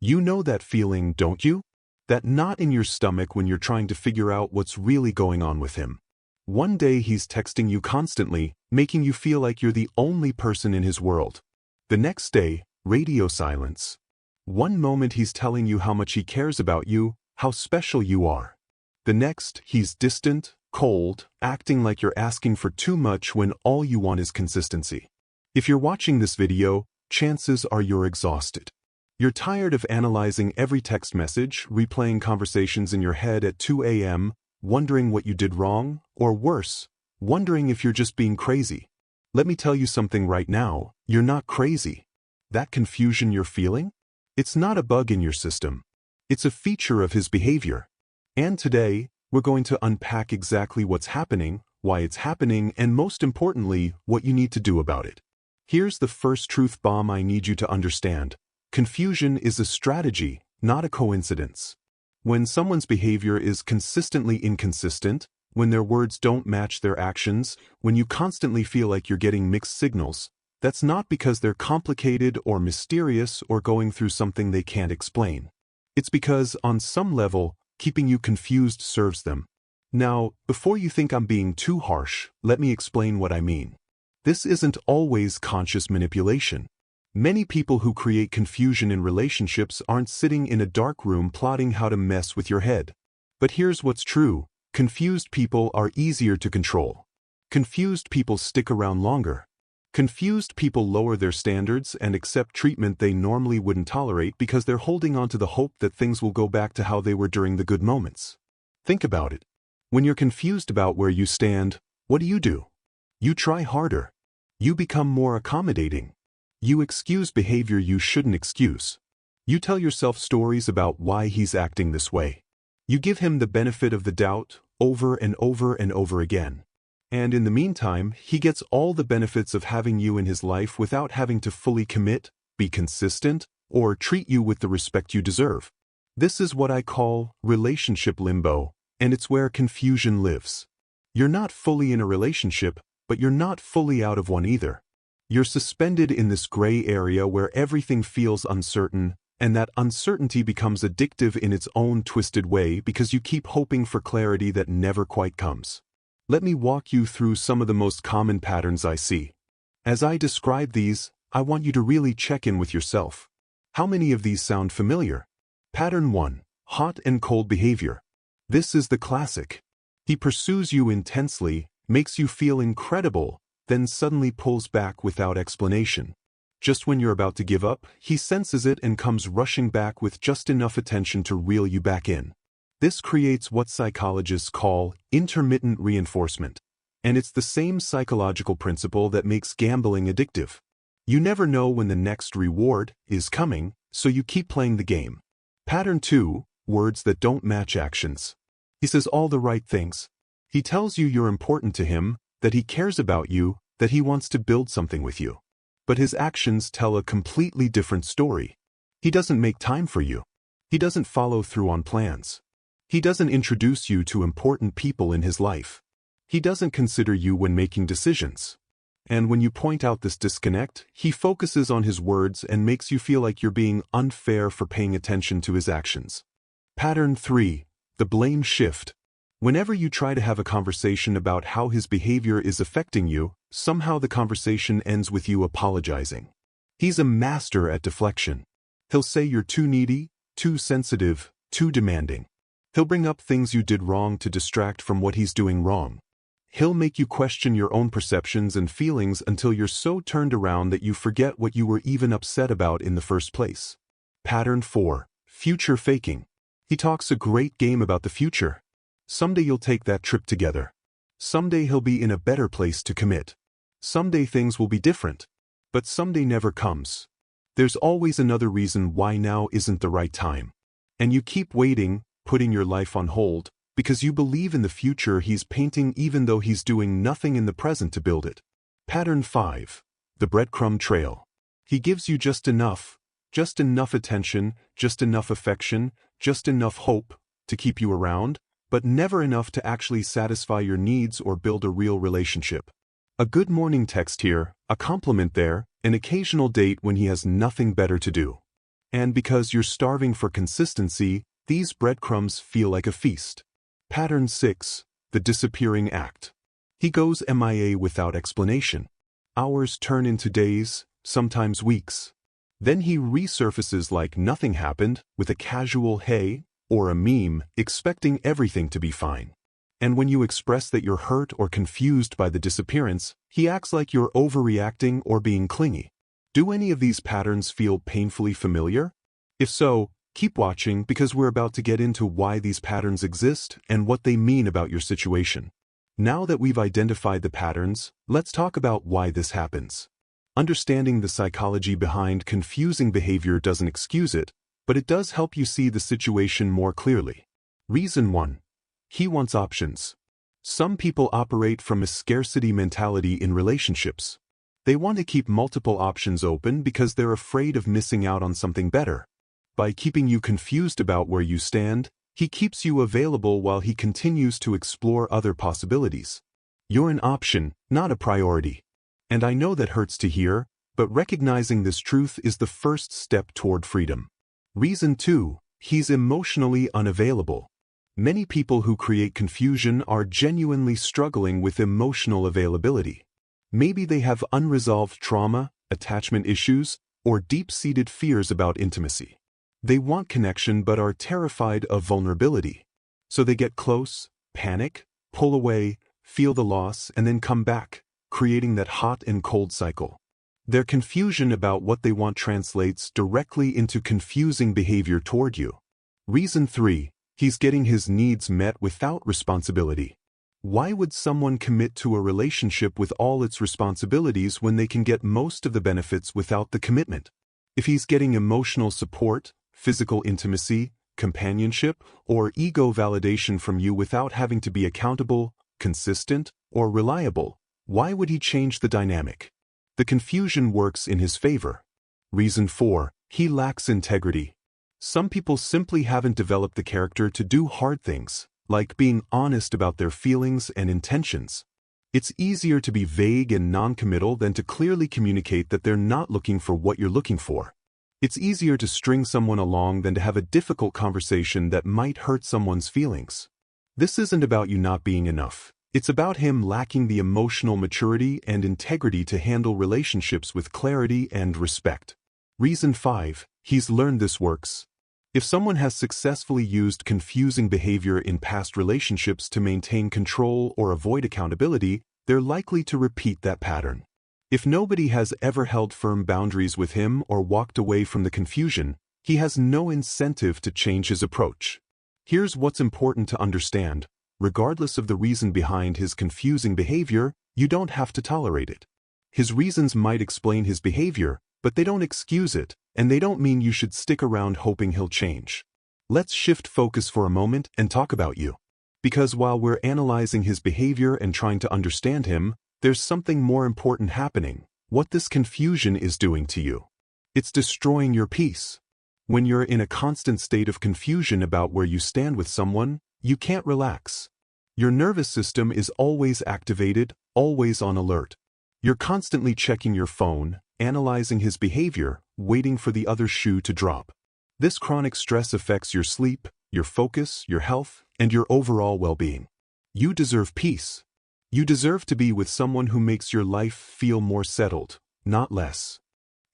You know that feeling, don't you? That knot in your stomach when you're trying to figure out what's really going on with him. One day he's texting you constantly, making you feel like you're the only person in his world. The next day, radio silence. One moment he's telling you how much he cares about you, how special you are. The next, he's distant, cold, acting like you're asking for too much when all you want is consistency. If you're watching this video, chances are you're exhausted. You're tired of analyzing every text message, replaying conversations in your head at 2 a.m., wondering what you did wrong, or worse, wondering if you're just being crazy. Let me tell you something right now, you're not crazy. That confusion you're feeling? It's not a bug in your system. It's a feature of his behavior. And today, we're going to unpack exactly what's happening, why it's happening, and most importantly, what you need to do about it. Here's the first truth bomb I need you to understand. Confusion is a strategy, not a coincidence. When someone's behavior is consistently inconsistent, when their words don't match their actions, when you constantly feel like you're getting mixed signals, that's not because they're complicated or mysterious or going through something they can't explain. It's because, on some level, keeping you confused serves them. Now, before you think I'm being too harsh, let me explain what I mean. This isn't always conscious manipulation. Many people who create confusion in relationships aren't sitting in a dark room plotting how to mess with your head. But here's what's true. Confused people are easier to control. Confused people stick around longer. Confused people lower their standards and accept treatment they normally wouldn't tolerate because they're holding on to the hope that things will go back to how they were during the good moments. Think about it. When you're confused about where you stand, what do? You try harder. You become more accommodating. You excuse behavior you shouldn't excuse. You tell yourself stories about why he's acting this way. You give him the benefit of the doubt over and over and over again. And in the meantime, he gets all the benefits of having you in his life without having to fully commit, be consistent, or treat you with the respect you deserve. This is what I call relationship limbo, and it's where confusion lives. You're not fully in a relationship, but you're not fully out of one either. You're suspended in this gray area where everything feels uncertain, and that uncertainty becomes addictive in its own twisted way because you keep hoping for clarity that never quite comes. Let me walk you through some of the most common patterns I see. As I describe these, I want you to really check in with yourself. How many of these sound familiar? Pattern 1. Hot and cold behavior. This is the classic. He pursues you intensely, makes you feel incredible, then suddenly pulls back without explanation. Just when you're about to give up, he senses it and comes rushing back with just enough attention to reel you back in. This creates what psychologists call intermittent reinforcement, and it's the same psychological principle that makes gambling addictive. You never know when the next reward is coming, so you keep playing the game. Pattern 2. Words that don't match actions. He says all the right things. He tells you you're important to him, that he cares about you, that he wants to build something with you. But his actions tell a completely different story. He doesn't make time for you. He doesn't follow through on plans. He doesn't introduce you to important people in his life. He doesn't consider you when making decisions. And when you point out this disconnect, he focuses on his words and makes you feel like you're being unfair for paying attention to his actions. Pattern 3. The blame shift. Whenever you try to have a conversation about how his behavior is affecting you, somehow the conversation ends with you apologizing. He's a master at deflection. He'll say you're too needy, too sensitive, too demanding. He'll bring up things you did wrong to distract from what he's doing wrong. He'll make you question your own perceptions and feelings until you're so turned around that you forget what you were even upset about in the first place. Pattern 4. Future faking. He talks a great game about the future. Someday you'll take that trip together. Someday he'll be in a better place to commit. Someday things will be different. But someday never comes. There's always another reason why now isn't the right time. And you keep waiting, putting your life on hold, because you believe in the future he's painting even though he's doing nothing in the present to build it. Pattern 5. The breadcrumb trail. He gives you just enough attention, just enough affection, just enough hope to keep you around, but never enough to actually satisfy your needs or build a real relationship. A good morning text here, a compliment there, an occasional date when he has nothing better to do. And because you're starving for consistency, these breadcrumbs feel like a feast. Pattern 6. The disappearing act. He goes MIA without explanation. Hours turn into days, sometimes weeks. Then he resurfaces like nothing happened, with a casual hey, or a meme, expecting everything to be fine. And when you express that you're hurt or confused by the disappearance, he acts like you're overreacting or being clingy. Do any of these patterns feel painfully familiar? If so, keep watching because we're about to get into why these patterns exist and what they mean about your situation. Now that we've identified the patterns, let's talk about why this happens. Understanding the psychology behind confusing behavior doesn't excuse it, but it does help you see the situation more clearly. Reason 1. He wants options. Some people operate from a scarcity mentality in relationships. They want to keep multiple options open because they're afraid of missing out on something better. By keeping you confused about where you stand, he keeps you available while he continues to explore other possibilities. You're an option, not a priority. And I know that hurts to hear, but recognizing this truth is the first step toward freedom. Reason 2. He's emotionally unavailable. Many people who create confusion are genuinely struggling with emotional availability. Maybe they have unresolved trauma, attachment issues, or deep-seated fears about intimacy. They want connection but are terrified of vulnerability. So they get close, panic, pull away, feel the loss, and then come back, creating that hot and cold cycle. Their confusion about what they want translates directly into confusing behavior toward you. Reason 3. He's getting his needs met without responsibility. Why would someone commit to a relationship with all its responsibilities when they can get most of the benefits without the commitment? If he's getting emotional support, physical intimacy, companionship, or ego validation from you without having to be accountable, consistent, or reliable, why would he change the dynamic? The confusion works in his favor. Reason 4. He lacks integrity. Some people simply haven't developed the character to do hard things, like being honest about their feelings and intentions. It's easier to be vague and non-committal than to clearly communicate that they're not looking for what you're looking for. It's easier to string someone along than to have a difficult conversation that might hurt someone's feelings. This isn't about you not being enough. It's about him lacking the emotional maturity and integrity to handle relationships with clarity and respect. Reason 5. He's learned this works. If someone has successfully used confusing behavior in past relationships to maintain control or avoid accountability, they're likely to repeat that pattern. If nobody has ever held firm boundaries with him or walked away from the confusion, he has no incentive to change his approach. Here's what's important to understand. Regardless of the reason behind his confusing behavior, you don't have to tolerate it. His reasons might explain his behavior, but they don't excuse it, and they don't mean you should stick around hoping he'll change. Let's shift focus for a moment and talk about you. Because while we're analyzing his behavior and trying to understand him, there's something more important happening: what this confusion is doing to you. It's destroying your peace. When you're in a constant state of confusion about where you stand with someone, you can't relax. Your nervous system is always activated, always on alert. You're constantly checking your phone, analyzing his behavior, waiting for the other shoe to drop. This chronic stress affects your sleep, your focus, your health, and your overall well-being. You deserve peace. You deserve to be with someone who makes your life feel more settled, not less.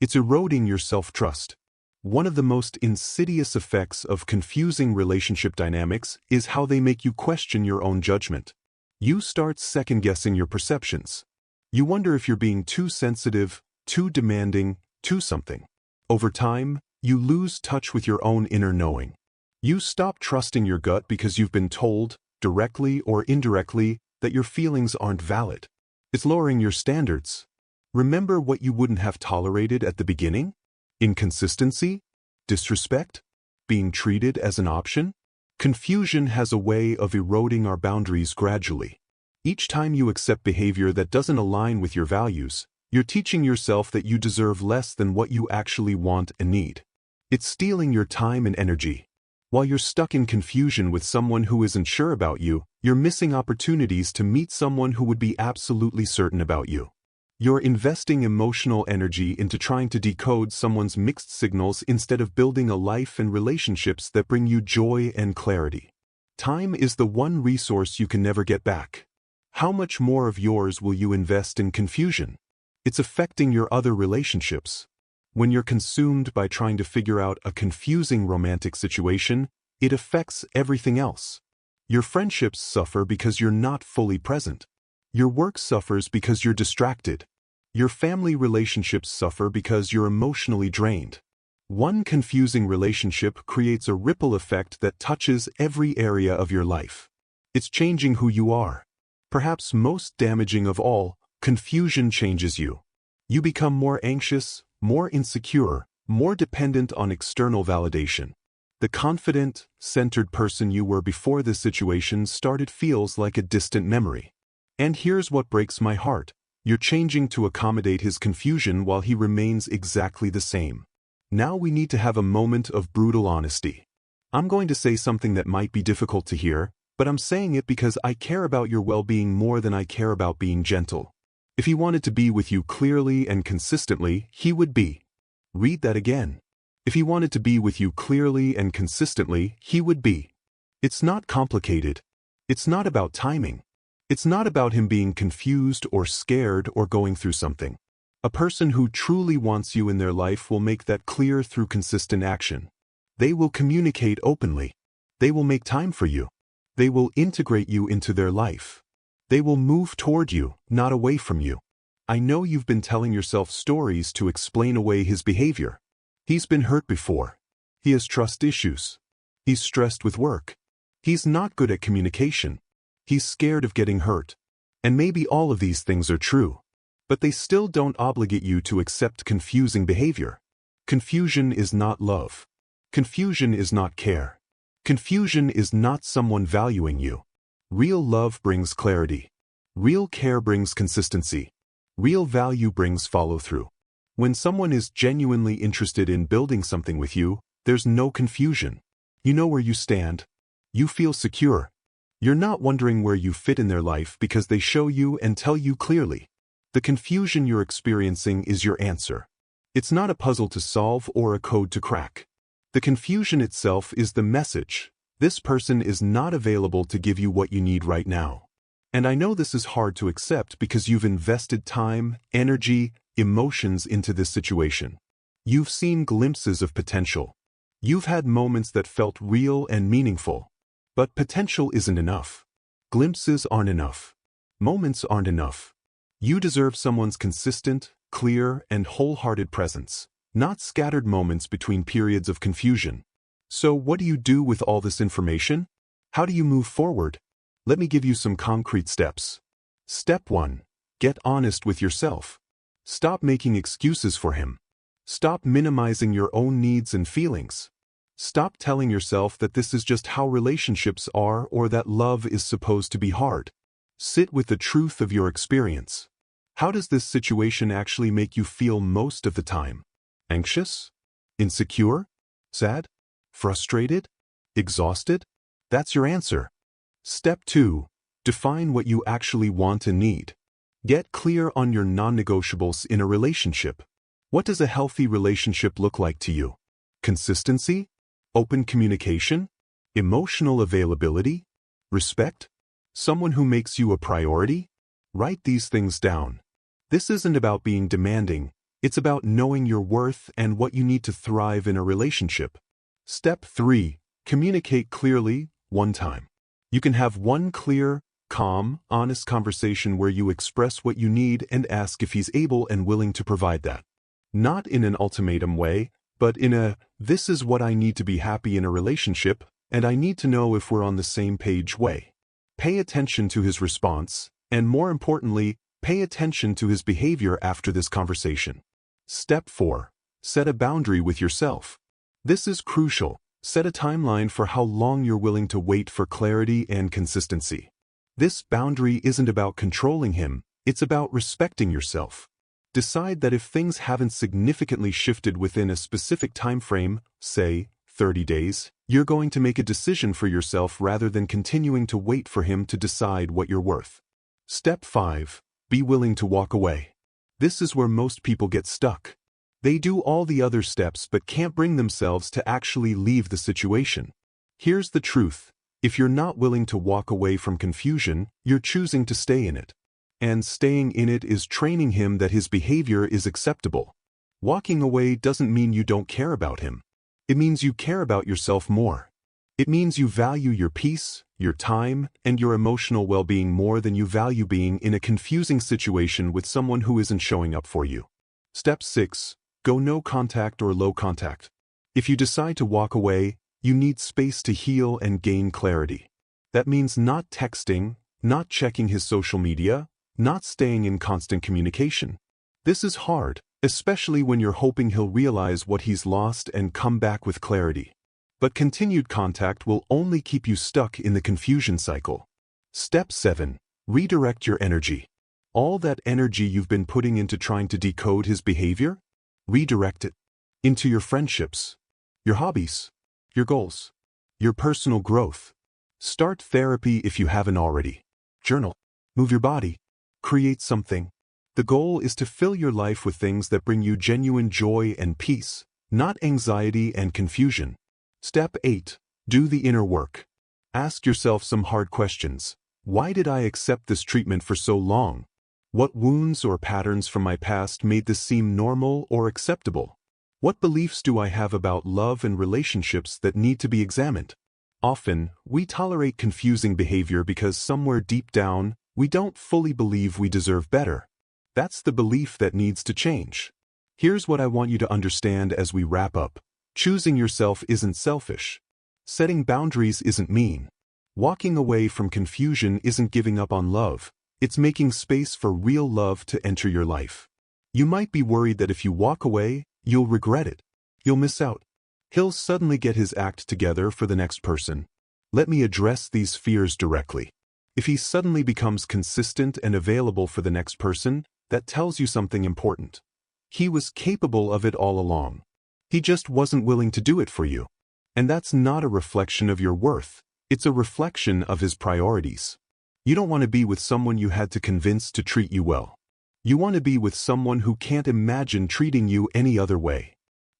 It's eroding your self-trust. One of the most insidious effects of confusing relationship dynamics is how they make you question your own judgment. You start second-guessing your perceptions. You wonder if you're being too sensitive, too demanding, too something. Over time, you lose touch with your own inner knowing. You stop trusting your gut because you've been told, directly or indirectly, that your feelings aren't valid. It's lowering your standards. Remember what you wouldn't have tolerated at the beginning? Inconsistency? Disrespect? Being treated as an option? Confusion has a way of eroding our boundaries gradually. Each time you accept behavior that doesn't align with your values, you're teaching yourself that you deserve less than what you actually want and need. It's stealing your time and energy. While you're stuck in confusion with someone who isn't sure about you, you're missing opportunities to meet someone who would be absolutely certain about you. You're investing emotional energy into trying to decode someone's mixed signals instead of building a life and relationships that bring you joy and clarity. Time is the one resource you can never get back. How much more of yours will you invest in confusion? It's affecting your other relationships. When you're consumed by trying to figure out a confusing romantic situation, it affects everything else. Your friendships suffer because you're not fully present. Your work suffers because you're distracted. Your family relationships suffer because you're emotionally drained. One confusing relationship creates a ripple effect that touches every area of your life. It's changing who you are. Perhaps most damaging of all, confusion changes you. You become more anxious, more insecure, more dependent on external validation. The confident, centered person you were before this situation started feels like a distant memory. And here's what breaks my heart. You're changing to accommodate his confusion while he remains exactly the same. Now we need to have a moment of brutal honesty. I'm going to say something that might be difficult to hear, but I'm saying it because I care about your well-being more than I care about being gentle. If he wanted to be with you clearly and consistently, he would be. Read that again. If he wanted to be with you clearly and consistently, he would be. It's not complicated. It's not about timing. It's not about him being confused or scared or going through something. A person who truly wants you in their life will make that clear through consistent action. They will communicate openly. They will make time for you. They will integrate you into their life. They will move toward you, not away from you. I know you've been telling yourself stories to explain away his behavior. He's been hurt before. He has trust issues. He's stressed with work. He's not good at communication. He's scared of getting hurt. And maybe all of these things are true. But they still don't obligate you to accept confusing behavior. Confusion is not love. Confusion is not care. Confusion is not someone valuing you. Real love brings clarity. Real care brings consistency. Real value brings follow-through. When someone is genuinely interested in building something with you, there's no confusion. You know where you stand. You feel secure. You're not wondering where you fit in their life because they show you and tell you clearly. The confusion you're experiencing is your answer. It's not a puzzle to solve or a code to crack. The confusion itself is the message. This person is not available to give you what you need right now. And I know this is hard to accept because you've invested time, energy, emotions into this situation. You've seen glimpses of potential. You've had moments that felt real and meaningful. But potential isn't enough. Glimpses aren't enough. Moments aren't enough. You deserve someone's consistent, clear, and wholehearted presence, not scattered moments between periods of confusion. So what do you do with all this information? How do you move forward? Let me give you some concrete steps. Step 1. Get honest with yourself. Stop making excuses for him. Stop minimizing your own needs and feelings. Stop telling yourself that this is just how relationships are or that love is supposed to be hard. Sit with the truth of your experience. How does this situation actually make you feel most of the time? Anxious? Insecure? Sad? Frustrated? Exhausted? That's your answer. Step 2. Define what you actually want and need. Get clear on your non-negotiables in a relationship. What does a healthy relationship look like to you? Consistency? Open communication? Emotional availability? Respect? Someone who makes you a priority? Write these things down. This isn't about being demanding. It's about knowing your worth and what you need to thrive in a relationship. Step 3. Communicate clearly, one time. You can have one clear, calm, honest conversation where you express what you need and ask if he's able and willing to provide that. Not in an ultimatum way, but in a, this is what I need to be happy in a relationship, and I need to know if we're on the same page way. Pay attention to his response, and more importantly, pay attention to his behavior after this conversation. Step 4. Set a boundary with yourself. This is crucial. Set a timeline for how long you're willing to wait for clarity and consistency. This boundary isn't about controlling him, it's about respecting yourself. Decide that if things haven't significantly shifted within a specific time frame, say 30 days, you're going to make a decision for yourself rather than continuing to wait for him to decide what you're worth. Step 5. Be willing to walk away. This is where most people get stuck. They do all the other steps but can't bring themselves to actually leave the situation. Here's the truth. If you're not willing to walk away from confusion, you're choosing to stay in it. And staying in it is training him that his behavior is acceptable. Walking away doesn't mean you don't care about him. It means you care about yourself more. It means you value your peace, your time, and your emotional well-being more than you value being in a confusing situation with someone who isn't showing up for you. Step 6. Go no contact or low contact. If you decide to walk away, you need space to heal and gain clarity. That means not texting, not checking his social media, not staying in constant communication. This is hard, especially when you're hoping he'll realize what he's lost and come back with clarity. But continued contact will only keep you stuck in the confusion cycle. Step 7. Redirect your energy. All that energy you've been putting into trying to decode his behavior, redirect it into your friendships, your hobbies, your goals, your personal growth. Start therapy if you haven't already. Journal. Move your body. Create something. The goal is to fill your life with things that bring you genuine joy and peace, not anxiety and confusion. Step 8. Do the inner work. Ask yourself some hard questions. Why did I accept this treatment for so long? What wounds or patterns from my past made this seem normal or acceptable? What beliefs do I have about love and relationships that need to be examined? Often, we tolerate confusing behavior because somewhere deep down, we don't fully believe we deserve better. That's the belief that needs to change. Here's what I want you to understand as we wrap up. Choosing yourself isn't selfish. Setting boundaries isn't mean. Walking away from confusion isn't giving up on love. It's making space for real love to enter your life. You might be worried that if you walk away, you'll regret it. You'll miss out. He'll suddenly get his act together for the next person. Let me address these fears directly. If he suddenly becomes consistent and available for the next person, that tells you something important. He was capable of it all along. He just wasn't willing to do it for you. And that's not a reflection of your worth. It's a reflection of his priorities. You don't want to be with someone you had to convince to treat you well. You want to be with someone who can't imagine treating you any other way.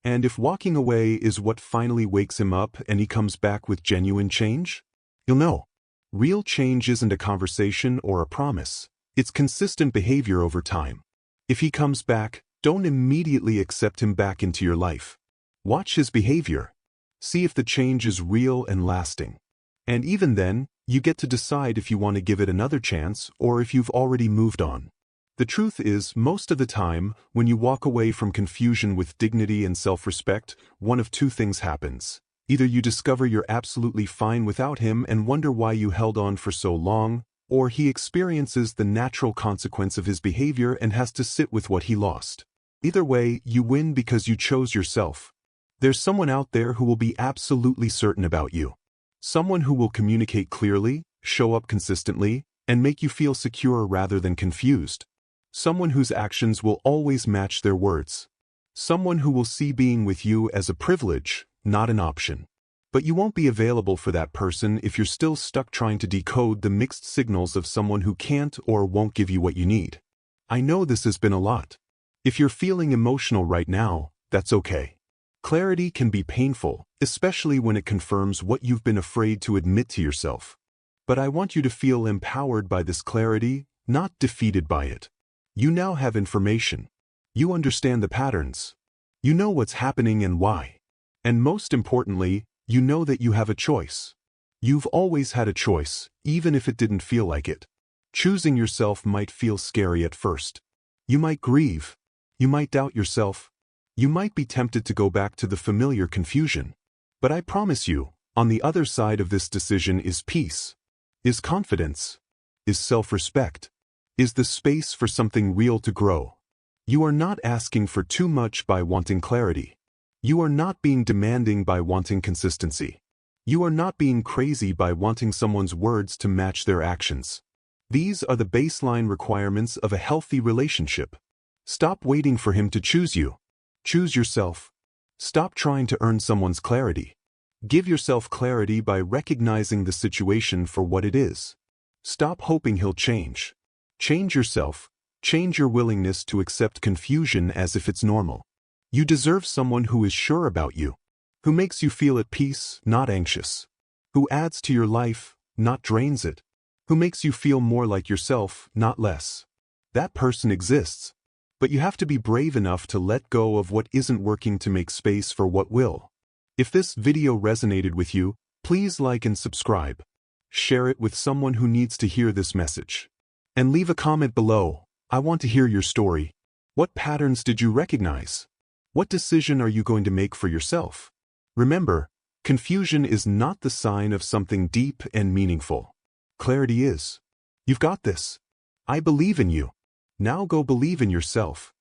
And if walking away is what finally wakes him up and he comes back with genuine change, you'll know. Real change isn't a conversation or a promise. It's consistent behavior over time. If he comes back, don't immediately accept him back into your life. Watch his behavior. See if the change is real and lasting. And even then, you get to decide if you want to give it another chance or if you've already moved on. The truth is, most of the time, when you walk away from confusion with dignity and self-respect, one of two things happens. Either you discover you're absolutely fine without him and wonder why you held on for so long, or he experiences the natural consequence of his behavior and has to sit with what he lost. Either way, you win because you chose yourself. There's someone out there who will be absolutely certain about you. Someone who will communicate clearly, show up consistently, and make you feel secure rather than confused. Someone whose actions will always match their words. Someone who will see being with you as a privilege, not an option. But you won't be available for that person if you're still stuck trying to decode the mixed signals of someone who can't or won't give you what you need. I know this has been a lot. If you're feeling emotional right now, that's okay. Clarity can be painful, especially when it confirms what you've been afraid to admit to yourself. But I want you to feel empowered by this clarity, not defeated by it. You now have information. You understand the patterns. You know what's happening and why. And most importantly, you know that you have a choice. You've always had a choice, even if it didn't feel like it. Choosing yourself might feel scary at first. You might grieve. You might doubt yourself. You might be tempted to go back to the familiar confusion. But I promise you, on the other side of this decision is peace, is confidence, is self-respect, is the space for something real to grow. You are not asking for too much by wanting clarity. You are not being demanding by wanting consistency. You are not being crazy by wanting someone's words to match their actions. These are the baseline requirements of a healthy relationship. Stop waiting for him to choose you. Choose yourself. Stop trying to earn someone's clarity. Give yourself clarity by recognizing the situation for what it is. Stop hoping he'll change. Change yourself, Change your willingness to accept confusion as if it's normal. You deserve someone who is sure about you, who makes you feel at peace, not anxious, who adds to your life, not drains it, who makes you feel more like yourself, not less. That person exists, but you have to be brave enough to let go of what isn't working to make space for what will. If this video resonated with you, please like and subscribe. Share it with someone who needs to hear this message. And leave a comment below. I want to hear your story. What patterns did you recognize? What decision are you going to make for yourself? Remember, confusion is not the sign of something deep and meaningful. Clarity is. You've got this. I believe in you. Now go believe in yourself.